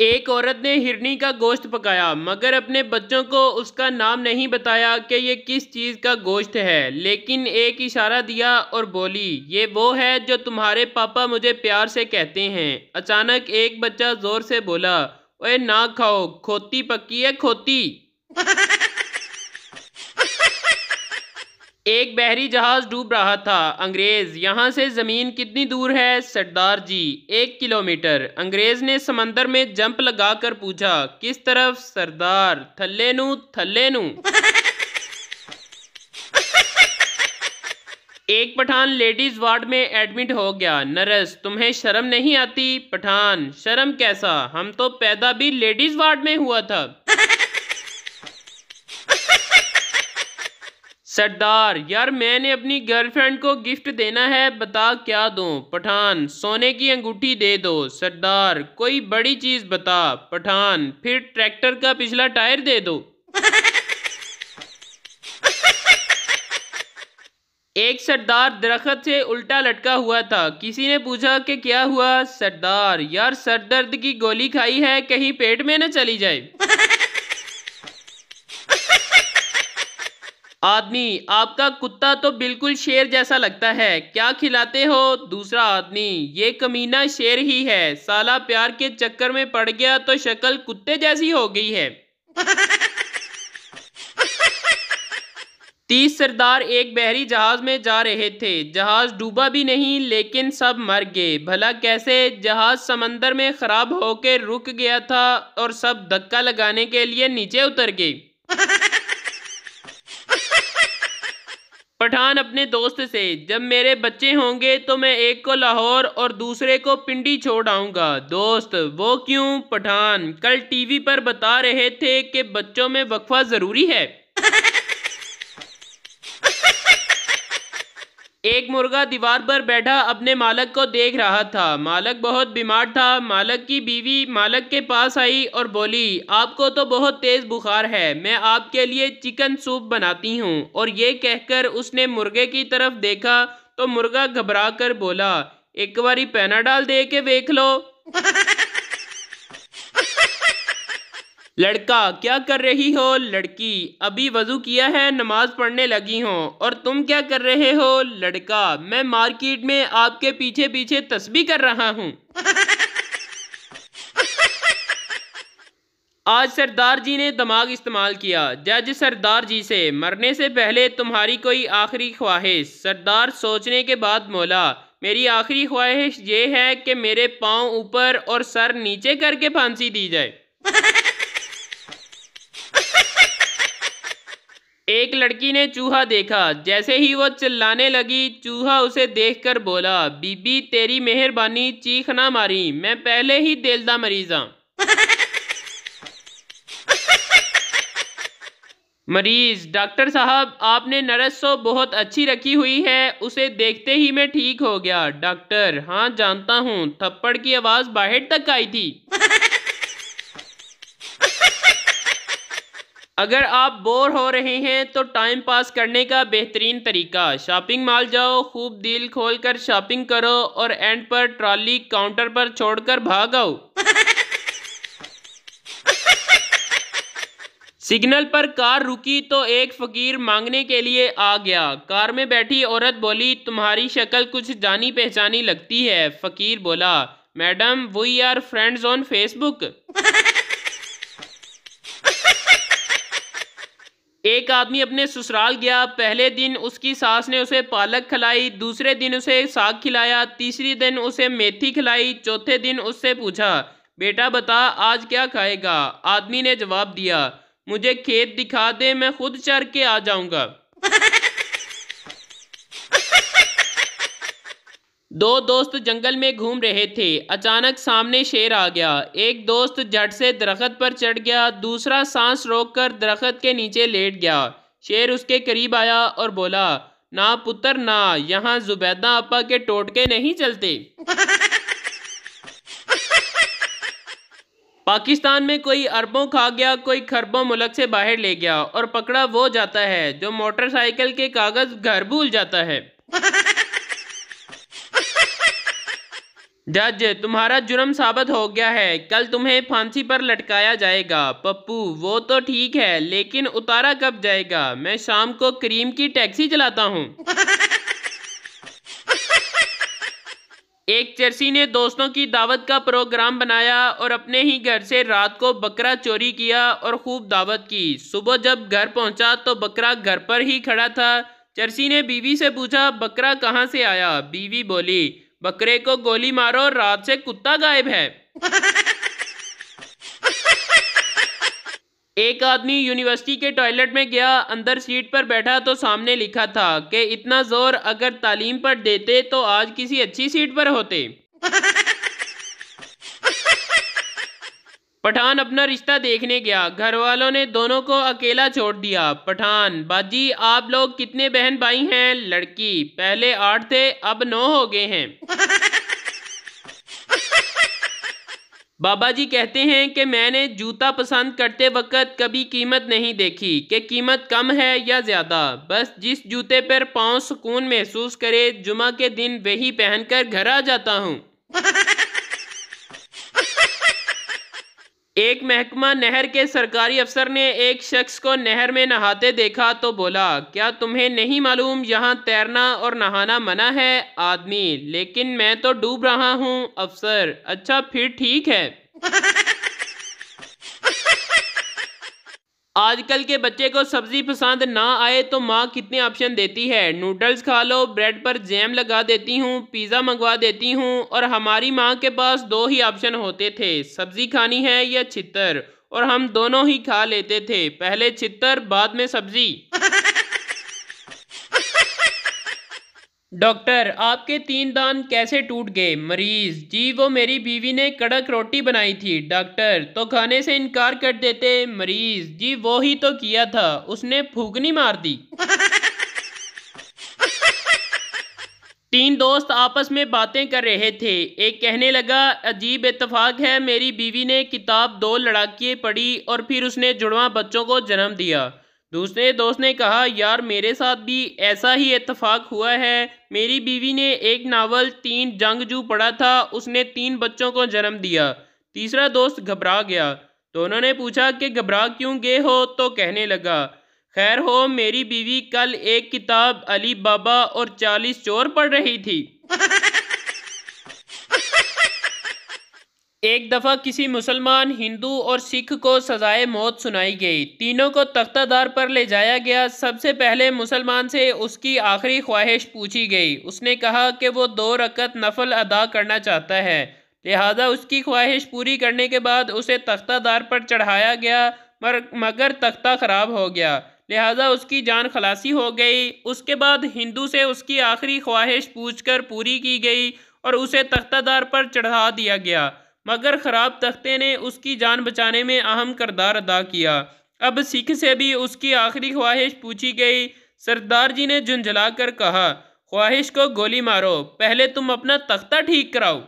एक औरत ने हिरनी का गोश्त पकाया मगर अपने बच्चों को उसका नाम नहीं बताया कि ये किस चीज़ का गोश्त है, लेकिन एक इशारा दिया और बोली, ये वो है जो तुम्हारे पापा मुझे प्यार से कहते हैं। अचानक एक बच्चा जोर से बोला, ओए ना खाओ, खोती पकी है खोती। एक बहरी जहाज डूब रहा था। अंग्रेज, यहाँ से जमीन कितनी दूर है? सरदार जी, 1 किलोमीटर। अंग्रेज ने समंदर में जंप लगाकर पूछा, किस तरफ? सरदार, थल्ले नू थल्ले नू। एक पठान लेडीज वार्ड में एडमिट हो गया। नर्स, तुम्हें शर्म नहीं आती? पठान, शर्म कैसा, हम तो पैदा भी लेडीज वार्ड में हुआ था। सरदार, यार मैंने अपनी गर्लफ्रेंड को गिफ्ट देना है, बता क्या दूं? पठान, सोने की अंगूठी दे दो। सरदार, कोई बड़ी चीज बता। पठान, फिर ट्रैक्टर का पिछला टायर दे दो। एक सरदार दरख्त से उल्टा लटका हुआ था। किसी ने पूछा कि क्या हुआ? सरदार, यार सर दर्द की गोली खाई है, कहीं पेट में न चली जाए। आदमी, आपका कुत्ता तो बिल्कुल शेर जैसा लगता है, क्या खिलाते हो? दूसरा आदमी, ये कमीना शेर ही है, साला प्यार के चक्कर में पड़ गया तो शक्ल कुत्ते जैसी हो गई है। 30 सरदार एक बहरी जहाज में जा रहे थे। जहाज डूबा भी नहीं, लेकिन सब मर गए। भला कैसे? जहाज समंदर में खराब होकर रुक गया था और सब धक्का लगाने के लिए नीचे उतर गए। पठान अपने दोस्त से, जब मेरे बच्चे होंगे तो मैं एक को लाहौर और दूसरे को पिंडी छोड़ आऊंगा। दोस्त, वो क्यों? पठान, कल टीवी पर बता रहे थे कि बच्चों में वक्फा जरूरी है। एक मुर्गा दीवार पर बैठा अपने मालक को देख रहा था। मालक बहुत बीमार था। मालक की बीवी मालक के पास आई और बोली, आपको तो बहुत तेज बुखार है, मैं आपके लिए चिकन सूप बनाती हूँ। और ये कहकर उसने मुर्गे की तरफ देखा तो मुर्गा घबरा कर बोला, एक बारी पैनाडाल दे के देख लो। लड़का, क्या कर रही हो? लड़की, अभी वजू किया है, नमाज पढ़ने लगी हूँ। और तुम क्या कर रहे हो? लड़का, मैं मार्केट में आपके पीछे पीछे तस्बीह कर रहा हूँ। आज सरदार जी ने दिमाग इस्तेमाल किया। जज सरदार जी से, मरने से पहले तुम्हारी कोई आखिरी ख्वाहिश? सरदार सोचने के बाद बोला, मेरी आखिरी ख्वाहिश ये है कि मेरे पाँव ऊपर और सर नीचे करके फांसी दी जाए। एक लड़की ने चूहा देखा। जैसे ही वो चिल्लाने लगी, चूहा उसे देखकर बोला, बीबी तेरी मेहरबानी, चीख ना मारी, मैं पहले ही दिल दा मरीज हाँ। मरीज, डॉक्टर साहब आपने नर्स तो बहुत अच्छी रखी हुई है, उसे देखते ही मैं ठीक हो गया। डॉक्टर, हाँ जानता हूँ, थप्पड़ की आवाज बाहर तक आई थी। अगर आप बोर हो रहे हैं तो टाइम पास करने का बेहतरीन तरीका, शॉपिंग मॉल जाओ, खूब दिल खोलकर शॉपिंग करो और एंड पर ट्रॉली काउंटर पर छोड़कर भाग आओ। सिग्नल पर कार रुकी तो एक फकीर मांगने के लिए आ गया। कार में बैठी औरत बोली, तुम्हारी शक्ल कुछ जानी पहचानी लगती है। फकीर बोला, madam we are friends on Facebook. एक आदमी अपने ससुराल गया। पहले दिन उसकी सास ने उसे पालक खिलाई, दूसरे दिन उसे साग खिलाया, तीसरी दिन उसे मेथी खिलाई, चौथे दिन उससे पूछा, बेटा बता आज क्या खाएगा? आदमी ने जवाब दिया, मुझे खेत दिखा दे, मैं खुद चर के आ जाऊंगा। दो दोस्त जंगल में घूम रहे थे। अचानक सामने शेर आ गया। एक दोस्त झट से दरख्त पर चढ़ गया, दूसरा सांस रोककर दरख्त के नीचे लेट गया। शेर उसके करीब आया और बोला, ना पुत्र ना, यहाँ जुबैदा आपा के टोटके नहीं चलते। पाकिस्तान में कोई अरबों खा गया, कोई खरबों मुल्क से बाहर ले गया और पकड़ा वो जाता है जो मोटरसाइकिल के कागज घर भूल जाता है। जज, तुम्हारा जुर्म साबित हो गया है, कल तुम्हें फांसी पर लटकाया जाएगा। पप्पू, वो तो ठीक है, लेकिन उतारा कब जाएगा? मैं शाम को करीम की टैक्सी चलाता हूँ। एक चर्सी ने दोस्तों की दावत का प्रोग्राम बनाया और अपने ही घर से रात को बकरा चोरी किया और खूब दावत की। सुबह जब घर पहुंचा तो बकरा घर पर ही खड़ा था। चर्सी ने बीवी से पूछा, बकरा कहाँ से आया? बीवी बोली, बकरे को गोली मारो, रात से कुत्ता गायब है। एक आदमी यूनिवर्सिटी के टॉयलेट में गया, अंदर सीट पर बैठा तो सामने लिखा था कि इतना जोर अगर तालीम पर देते तो आज किसी अच्छी सीट पर होते। पठान अपना रिश्ता देखने गया, घर वालों ने दोनों को अकेला छोड़ दिया। पठान, बाजी आप लोग कितने बहन भाई हैं? लड़की, पहले 8 थे, अब 9 हो गए हैं। बाबा जी कहते हैं कि मैंने जूता पसंद करते वक्त कभी कीमत नहीं देखी कि कीमत कम है या ज़्यादा। बस जिस जूते पर पाँव सुकून महसूस करे, जुमा के दिन वही पहनकर घर आ जाता हूँ। एक महकमा नहर के सरकारी अफसर ने एक शख्स को नहर में नहाते देखा तो बोला, क्या तुम्हें नहीं मालूम यहाँ तैरना और नहाना मना है? आदमी, लेकिन मैं तो डूब रहा हूँ। अफसर, अच्छा फिर ठीक है। आजकल के बच्चे को सब्जी पसंद ना आए तो माँ कितने ऑप्शन देती है। नूडल्स खा लो, ब्रेड पर जैम लगा देती हूँ, पिज़्ज़ा मंगवा देती हूँ। और हमारी माँ के पास 2 ही ऑप्शन होते थे, सब्जी खानी है या छितर, और हम दोनों ही खा लेते थे, पहले छितर बाद में सब्जी। डॉक्टर, आपके 3 दांत कैसे टूट गए? मरीज, जी वो मेरी बीवी ने कड़क रोटी बनाई थी। डॉक्टर, तो खाने से इनकार कर देते। मरीज, जी वो ही तो किया था, उसने फूकनी मार दी। 3 दोस्त आपस में बातें कर रहे थे। एक कहने लगा, अजीब इत्तेफाक है, मेरी बीवी ने किताब 2 लड़ाकियाँ पढ़ी और फिर उसने जुड़वा बच्चों को जन्म दिया। दूसरे दोस्त ने कहा, यार मेरे साथ भी ऐसा ही इत्तेफाक हुआ है, मेरी बीवी ने एक नावल 3 जंगजू पढ़ा था, उसने 3 बच्चों को जन्म दिया। तीसरा दोस्त घबरा गया। दोनों ने पूछा कि घबरा क्यों गए हो? तो कहने लगा, खैर हो, मेरी बीवी कल एक किताब अली बाबा और 40 चोर पढ़ रही थी। एक दफ़ा किसी मुसलमान, हिंदू और सिख को सजाए मौत सुनाई गई। तीनों को तख्तादार पर ले जाया गया। सबसे पहले मुसलमान से उसकी आखिरी ख्वाहिश पूछी गई। उसने कहा कि वो 2 रकत नफल अदा करना चाहता है, लिहाजा उसकी ख्वाहिश पूरी करने के बाद उसे तख्तादार पर चढ़ाया गया, मगर तख्ता ख़राब हो गया, लिहाजा उसकी जान खलासी हो गई। उसके बाद हिंदू से उसकी आखिरी ख्वाहिश पूछकर पूरी की गई और उसे तख्तादार पर चढ़ा दिया गया, मगर ख़राब तख्ते ने उसकी जान बचाने में अहम किरदार अदा किया। अब सिख से भी उसकी आखिरी ख्वाहिश पूछी गई। सरदार जी ने झुंझला कर कहा, ख्वाहिश को गोली मारो, पहले तुम अपना तख्ता ठीक कराओ।